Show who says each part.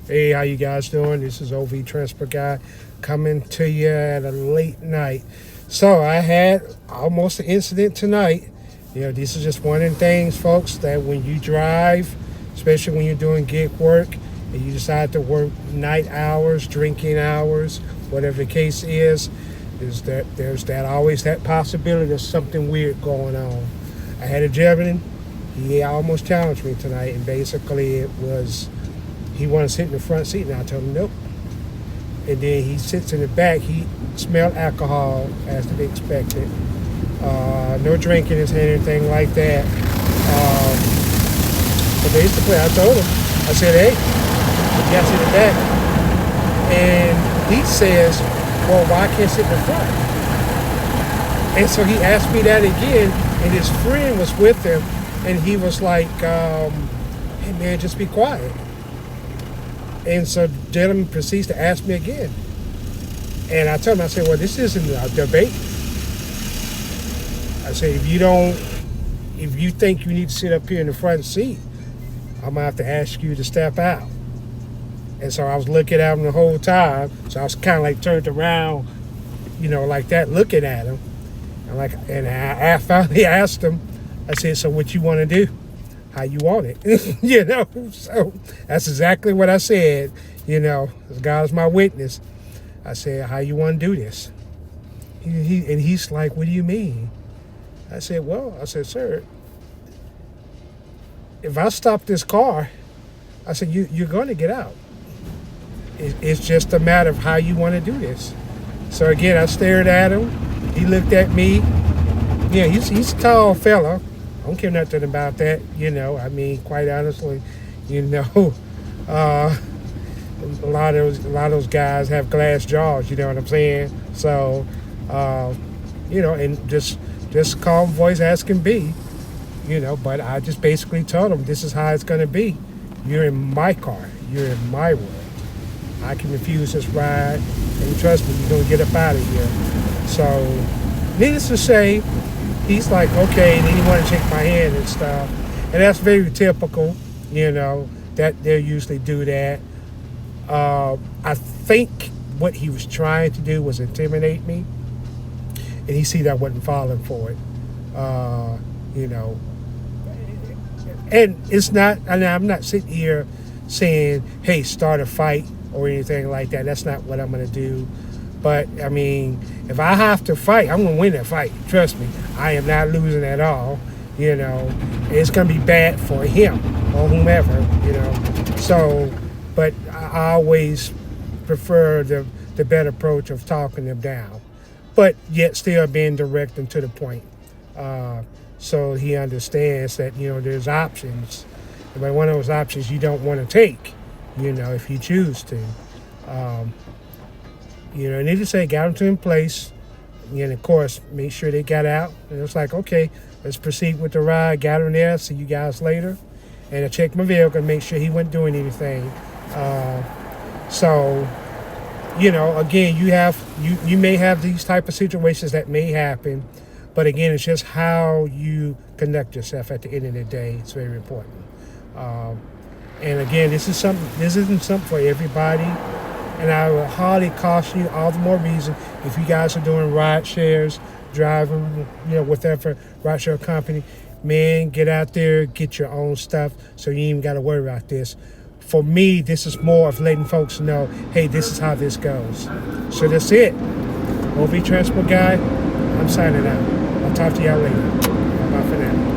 Speaker 1: Hey, how you guys doing? This is OV Transport Guy coming to you at a late night. So I had almost an incident tonight. This is just one of the things, folks, that when you drive, especially when you're doing gig work, and you decide to work night hours, drinking hours, whatever the case is that there's that always that possibility of something weird going on. I had a gentleman, he almost challenged me tonight, and basically it was he wanted to sit in the front seat, and I told him nope. And then he sits in the back. He smelled alcohol, as to be expected. No drinking his hand, anything like that. So basically, I told him, I said, hey, you got to sit in the back. And he says, well, why can't I sit in the front? And so he asked me that again, and his friend was with him, and he was like, hey, man, just be quiet. And so the gentleman proceeds to ask me again. And I told him, I said, well, this isn't a debate. I said, if you think you need to sit up here in the front seat, I'm gonna have to ask you to step out. And so I was looking at him the whole time. So I was kind of like turned around, like that, looking at him. And I finally asked him, I said, so what you want to do? How you want it, So that's exactly what I said, as God is my witness. I said, how you want to do this? He's like, what do you mean? I said, sir, if I stop this car, I said, you're going to get out. It's just a matter of how you want to do this. So again, I stared at him. He looked at me. Yeah, he's a tall fella. I don't care nothing about that, quite honestly, a lot of those guys have glass jaws, you know what I'm saying? So, and just calm voice as can be, but I just basically told them this is how it's going to be. You're in my car. You're in my world. I can refuse this ride, and trust me, you're going to get up out of here. So, needless to say, he's like, okay, and then he wanted to shake my hand and stuff. And that's very typical, that they'll usually do that. I think what he was trying to do was intimidate me. And he see that I wasn't falling for it. And it's not, and I'm not sitting here saying, hey, start a fight or anything like that. That's not what I'm going to do. But, if I have to fight, I'm going to win that fight. Trust me. I am not losing at all. It's going to be bad for him or whomever, So, but I always prefer the better approach of talking them down. But yet still being direct and to the point. So he understands that, there's options. But one of those options you don't want to take, if you choose to. And they just say, got them to in place. And of course, make sure they got out. And it's like, okay, let's proceed with the ride. Got them there. See you guys later. And I checked my vehicle and make sure he wasn't doing anything. So, again, you may have these type of situations that may happen. But again, it's just how you conduct yourself at the end of the day. It's very important. And again, this isn't something for everybody. And I would highly caution you, all the more reason, if you guys are doing ride shares, driving, whatever ride share company, man, get out there, get your own stuff, so you ain't even got to worry about this. For me, this is more of letting folks know, hey, this is how this goes. So that's it. OV Transport Guy, I'm signing out. I'll talk to y'all later. Bye for now.